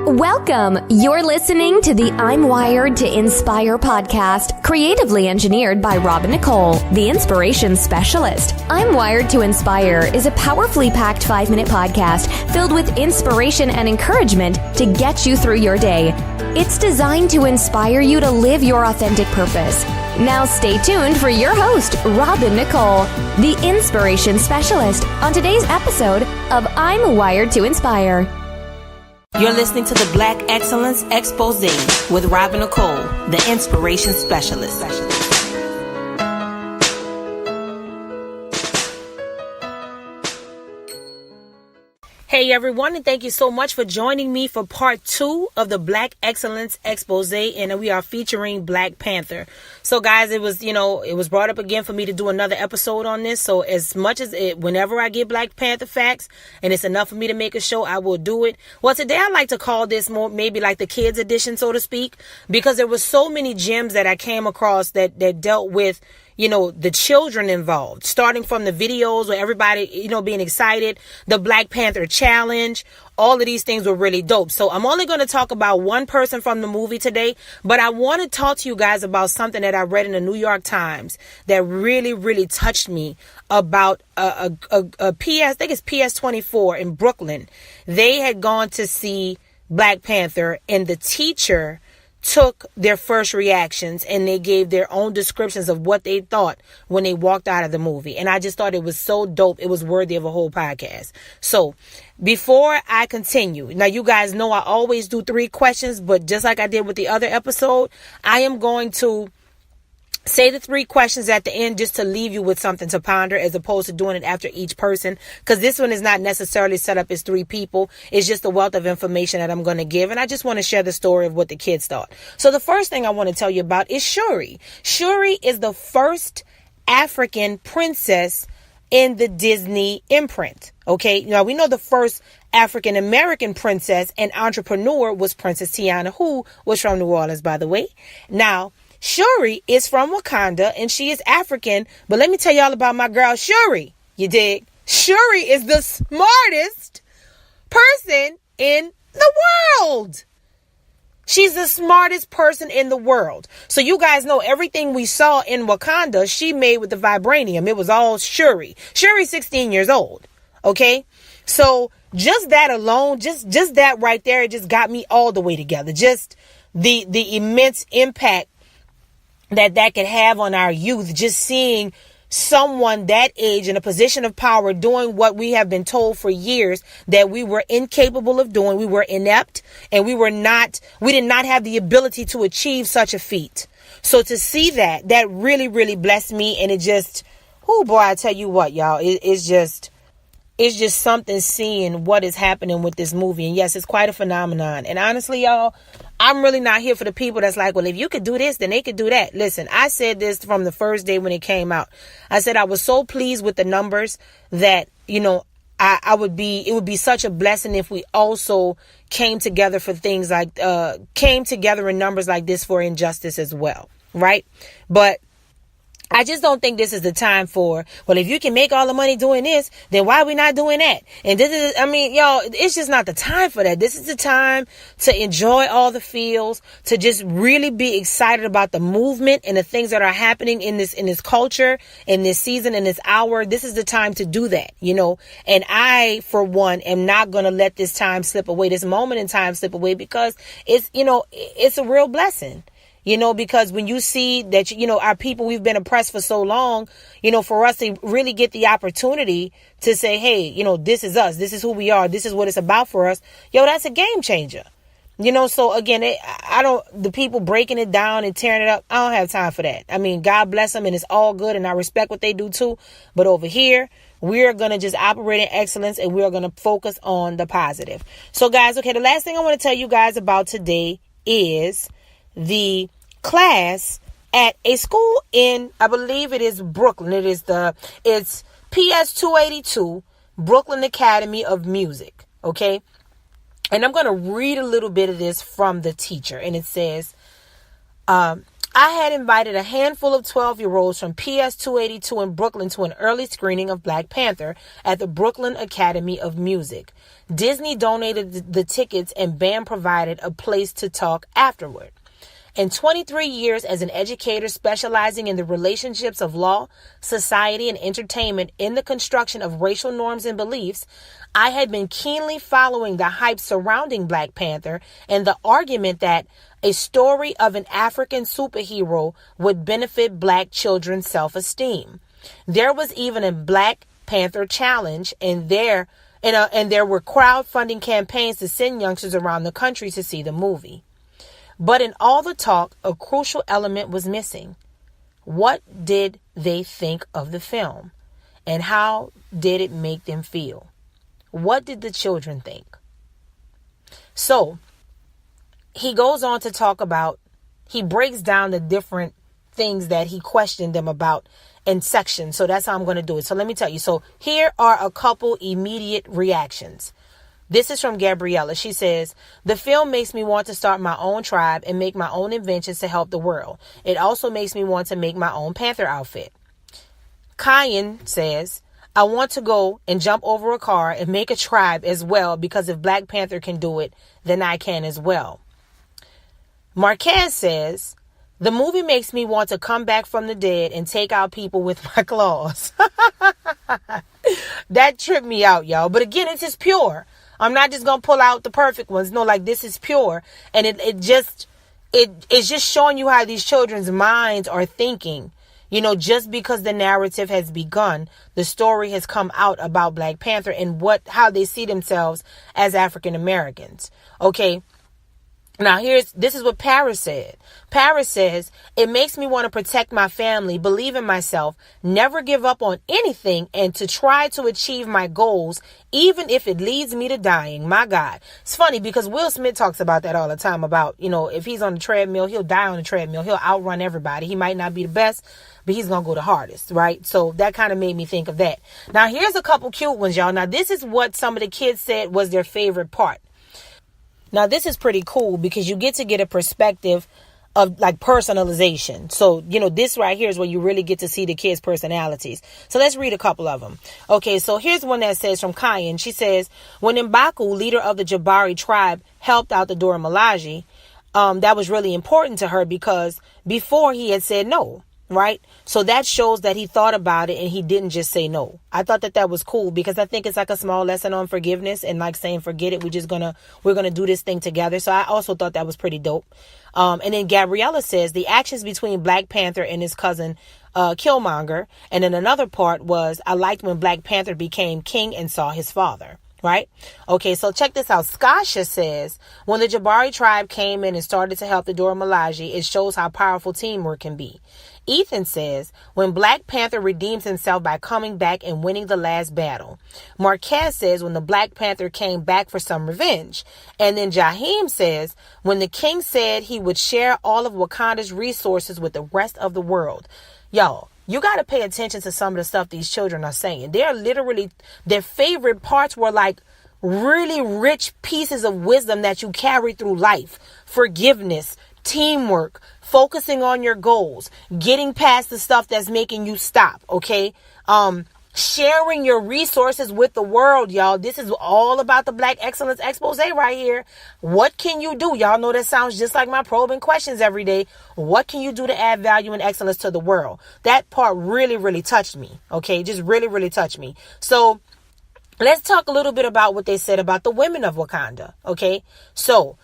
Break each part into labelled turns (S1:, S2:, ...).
S1: Welcome. You're listening to the I'm Wired to Inspire podcast, creatively engineered by Nicole, the inspiration specialist. I'm Wired to Inspire is a powerfully packed 5-minute podcast filled with inspiration and encouragement to get you through your day. It's designed to inspire you to live your authentic purpose. Now stay tuned for your host, Nicole, the inspiration specialist, on today's episode of I'm Wired to Inspire.
S2: You're listening to the Black Excellence Expose with Nicole, the inspiration specialist. Hey everyone, and thank you so much for joining me for part 2 of the Black Excellence Expose, and we are featuring Black Panther. So guys, it was brought up again for me to do another episode on this. So as much as whenever I get Black Panther facts and it's enough for me to make a show, I will do it. Well, today I like to call this more maybe like the kids edition, so to speak, because there were so many gems that I came across that dealt with the children involved, starting from the videos where everybody, being excited, the Black Panther challenge, all of these things were really dope. So I'm only going to talk about one person from the movie today, but I want to talk to you guys about something that I read in the New York Times that really, really touched me about I think it's PS 24 in Brooklyn. They had gone to see Black Panther, and the teacher took their first reactions and they gave their own descriptions of what they thought when they walked out of the movie. And I just thought it was so dope. It was worthy of a whole podcast. So before I continue, now you guys know I always do 3 questions, but just like I did with the other episode, I am going to say the 3 questions at the end just to leave you with something to ponder, as opposed to doing it after each person, because this one is not necessarily set up as 3 people. It's just a wealth of information that I'm going to give, and I just want to share the story of what the kids thought. So the first thing I want to tell you about is Shuri. Shuri is the first African princess in the Disney imprint. Okay, now we know the first African American princess and entrepreneur was Princess Tiana, who was from New Orleans, by the way. Now, Shuri is from Wakanda and she is African, but let me tell y'all about my girl Shuri. You dig? Shuri is the smartest person in the world. She's the smartest person in the world. So you guys know everything we saw in Wakanda, she made with the vibranium. It was all Shuri. Shuri's 16 years old. Okay? So just that alone, just that right there, it just got me all the way together. Just the immense impact that could have on our youth, just seeing someone that age in a position of power doing what we have been told for years that we were incapable of doing. We were inept, and we did not have the ability to achieve such a feat. So to see that really, really blessed me. And it just, oh boy, I tell you what, y'all, it's just something seeing what is happening with this movie. And yes, it's quite a phenomenon. And honestly, y'all, I'm really not here for the people that's like, well, if you could do this, then they could do that. Listen, I said this from the first day when it came out. I said I was so pleased with the numbers that, it would be such a blessing if we also came together for things like, came together in numbers like this for injustice as well. Right? But I just don't think this is the time for, well, if you can make all the money doing this, then why are we not doing that? And y'all, it's just not the time for that. This is the time to enjoy all the feels, to just really be excited about the movement and the things that are happening in this culture, in this season, in this hour. This is the time to do that, and I, for one, am not going to let this time slip away, this moment in time slip away, because it's, it's a real blessing. Because when you see that, our people, we've been oppressed for so long, for us to really get the opportunity to say, hey, this is us. This is who we are. This is what it's about for us. That's a game changer. So again, the people breaking it down and tearing it up, I don't have time for that. I mean, God bless them and it's all good. And I respect what they do too. But over here, we're going to just operate in excellence and we're going to focus on the positive. So guys, okay, the last thing I want to tell you guys about today is the class at a school in, I believe it is Brooklyn. It's PS 282, Brooklyn Academy of Music. Okay. And I'm going to read a little bit of this from the teacher. And it says, I I had invited a handful of 12-year-olds from PS 282 in Brooklyn to an early screening of Black Panther at the Brooklyn Academy of Music. Disney donated the tickets and band provided a place to talk afterward. In 23 years as an educator specializing in the relationships of law, society, and entertainment in the construction of racial norms and beliefs, I had been keenly following the hype surrounding Black Panther and the argument that a story of an African superhero would benefit Black children's self-esteem. There was even a Black Panther challenge, and there were crowdfunding campaigns to send youngsters around the country to see the movie. But in all the talk, a crucial element was missing. What did they think of the film? And how did it make them feel? What did the children think? So, he goes on to talk about, he breaks down the different things that he questioned them about in sections. So that's how I'm going to do it. So let me tell you. So here are a couple immediate reactions. This is from Gabriella. She says, the film makes me want to start my own tribe and make my own inventions to help the world. It also makes me want to make my own Panther outfit. Kyan says, I want to go and jump over a car and make a tribe as well, because if Black Panther can do it, then I can as well. Marquez says, the movie makes me want to come back from the dead and take out people with my claws. That tripped me out, y'all. But again, it's just pure. I'm not just going to pull out the perfect ones. No, like, this is pure. And it's just showing you how these children's minds are thinking. You know, just because the narrative has begun, the story has come out about Black Panther and how they see themselves as African Americans. Okay. Now, this is what Paris said. Paris says, it makes me want to protect my family, believe in myself, never give up on anything, and to try to achieve my goals, even if it leads me to dying. My God. It's funny because Will Smith talks about that all the time about, you know, if he's on the treadmill, he'll die on the treadmill. He'll outrun everybody. He might not be the best, but he's going to go the hardest, right? So that kind of made me think of that. Now, here's a couple cute ones, y'all. Now, this is what some of the kids said was their favorite part. Now, this is pretty cool because you get to get a perspective of like personalization. So, you know, this right here is where you really get to see the kids' personalities. So let's read a couple of them. Okay, so here's one that says from Kyan. She says, when M'Baku, leader of the Jabari tribe, helped out the Dora Milaje, that was really important to her because before he had said no. Right. So that shows that he thought about it and he didn't just say no. I thought that was cool because I think it's like a small lesson on forgiveness and like saying, forget it. We're going to do this thing together. So I also thought that was pretty dope. And then Gabriella says the actions between Black Panther and his cousin Killmonger. And then another part was I liked when Black Panther became king and saw his father. Right. OK, so check this out. Skasha says when the Jabari tribe came in and started to help the Dora Milaje, it shows how powerful teamwork can be. Ethan says when Black Panther redeems himself by coming back and winning the last battle. Marquez says when the Black Panther came back for some revenge. And then Jaheim says when the king said he would share all of Wakanda's resources with the rest of the world. Y'all, you got to pay attention to some of the stuff these children are saying. They're literally, their favorite parts were like really rich pieces of wisdom that you carry through life. Forgiveness, teamwork, focusing on your goals, getting past the stuff that's making you stop. Okay. Sharing your resources with the world, y'all. This is all about the Black Excellence Expose right here. What can you do? Y'all know that sounds just like my probing questions every day. What can you do to add value and excellence to the world? That part really, really touched me. Okay. Just really, really touched me. So let's talk a little bit about what they said about the women of Wakanda. Okay. So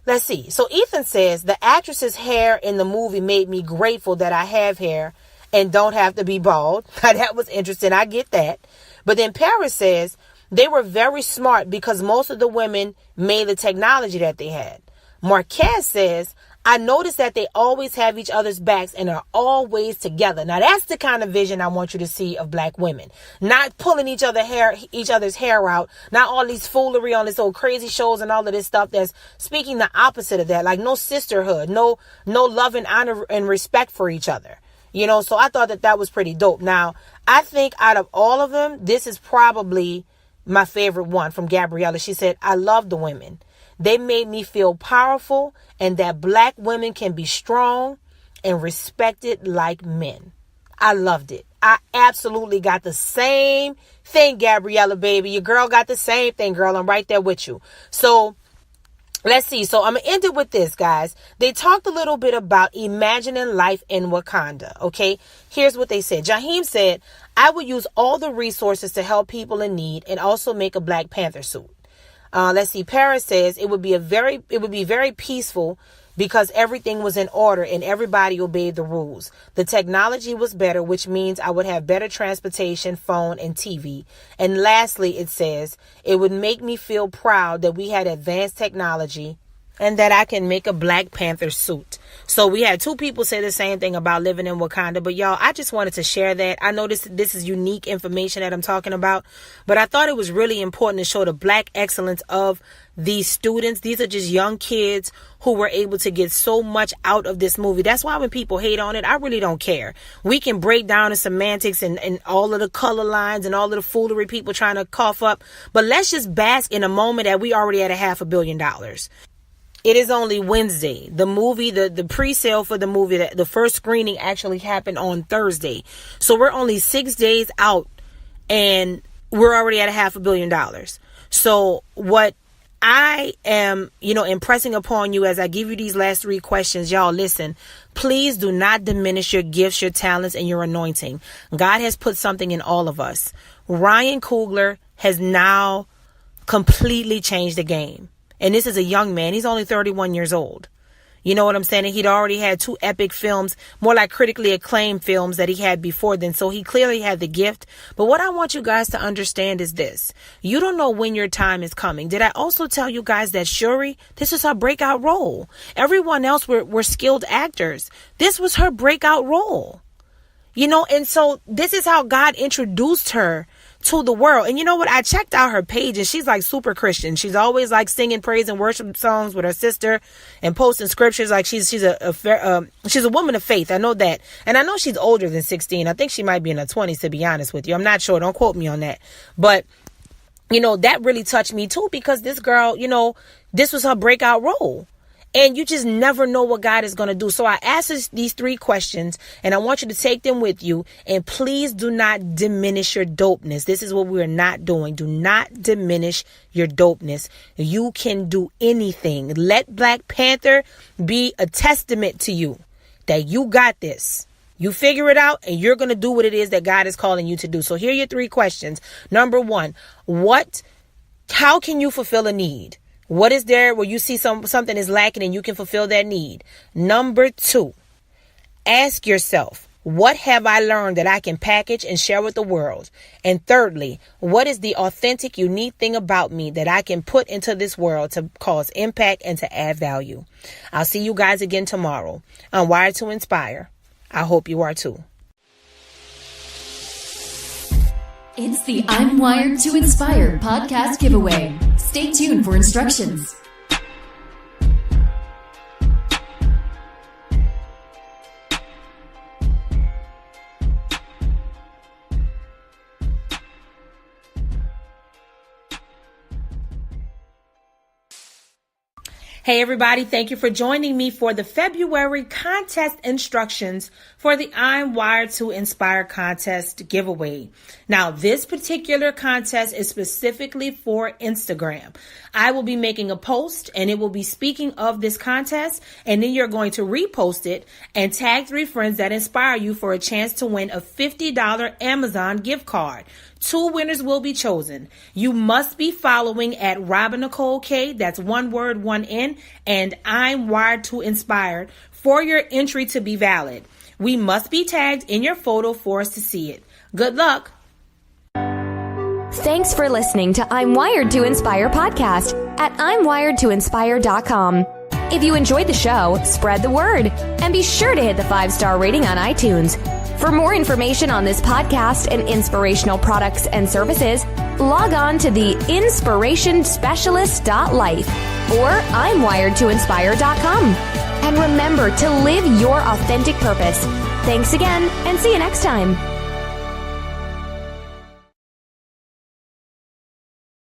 S2: let's see. So Ethan says the actress's hair in the movie made me grateful that I have hair and don't have to be bald. That was interesting. I get that. But then Paris says they were very smart because most of the women made the technology that they had. Marquez says, I noticed that they always have each other's backs and are always together. Now that's the kind of vision I want you to see of Black women. Not pulling each other's hair out. Not all these foolery on this old crazy shows and all of this stuff that's speaking the opposite of that. Like no sisterhood, no love and honor and respect for each other. You know, so I thought that was pretty dope. Now, I think out of all of them, this is probably my favorite one from Gabriella. She said, I love the women. They made me feel powerful and that Black women can be strong and respected like men. I loved it. I absolutely got the same thing, Gabriella, baby. Your girl got the same thing, girl. I'm right there with you. So let's see. So I'm going to end it with this, guys. They talked a little bit about imagining life in Wakanda. Okay. Here's what they said. Jaheim said, I would use all the resources to help people in need and also make a Black Panther suit. Let's see. Paris says it would be very peaceful because everything was in order and everybody obeyed the rules. The technology was better, which means I would have better transportation, phone, and TV. And lastly, it says, it would make me feel proud that we had advanced technology and that I can make a Black Panther suit. So we had two people say the same thing about living in Wakanda. But y'all, I just wanted to share that. I know this is unique information that I'm talking about, but I thought it was really important to show the Black excellence of these students. These are just young kids who were able to get so much out of this movie. That's why when people hate on it, I really don't care. We can break down the semantics and all of the color lines and all of the foolery people trying to cough up. But let's just bask in a moment that we already had $500 million. It is only Wednesday. The movie, the pre-sale for the movie, the first screening actually happened on Thursday. So we're only 6 days out and we're already at $500 million. So what I am, impressing upon you as I give you these last 3 questions, y'all listen, please do not diminish your gifts, your talents, and your anointing. God has put something in all of us. Ryan Coogler has now completely changed the game. And this is a young man. He's only 31 years old. You know what I'm saying? And he'd already had 2 epic films, more like critically acclaimed films that he had before then. So he clearly had the gift. But what I want you guys to understand is this. You don't know when your time is coming. Did I also tell you guys that Shuri, this is her breakout role? Everyone else were skilled actors. This was her breakout role. And so this is how God introduced her to the world. And you know what? I checked out her page and she's like super Christian. She's always like singing praise and worship songs with her sister and posting scriptures. Like she's a woman of faith. I know that. And I know she's older than 16. I think she might be in her 20s, to be honest with you. I'm not sure. Don't quote me on that. But that really touched me too, because this girl, this was her breakout role. And you just never know what God is going to do. So I asked these 3 questions and I want you to take them with you. And please do not diminish your dopeness. This is what we're not doing. Do not diminish your dopeness. You can do anything. Let Black Panther be a testament to you that you got this. You figure it out and you're going to do what it is that God is calling you to do. So here are your 3 questions. Number 1, how can you fulfill a need? What is there where you see something is lacking and you can fulfill that need? Number 2, ask yourself, what have I learned that I can package and share with the world? And thirdly, what is the authentic, unique thing about me that I can put into this world to cause impact and to add value? I'll see you guys again tomorrow. I'm Wired to Inspire. I hope you are too.
S3: It's the I'm Wired to Inspire podcast giveaway. Stay tuned for instructions.
S2: Hey everybody, thank you for joining me for the February contest instructions for the I'm Wired to Inspire contest giveaway. Now, this particular contest is specifically for Instagram. I will be making a post and it will be speaking of this contest, and then you're going to repost it and tag 3 friends that inspire you for a chance to win a $50 Amazon gift card. 2 winners will be chosen. You must be following at robinicolek, that's one word, 1 N, and I'm Wired to Inspire for your entry to be valid. We must be tagged in your photo for us to see it. Good luck.
S1: Thanks for listening to I'm Wired to Inspire podcast at I'mWiredToInspire.com. If you enjoyed the show, spread the word and be sure to hit the 5-star rating on iTunes. For more information on this podcast and inspirational products and services, log on to the inspirationspecialist.life or I'mWiredToInspire.com. And remember to live your authentic purpose. Thanks again and see you next time.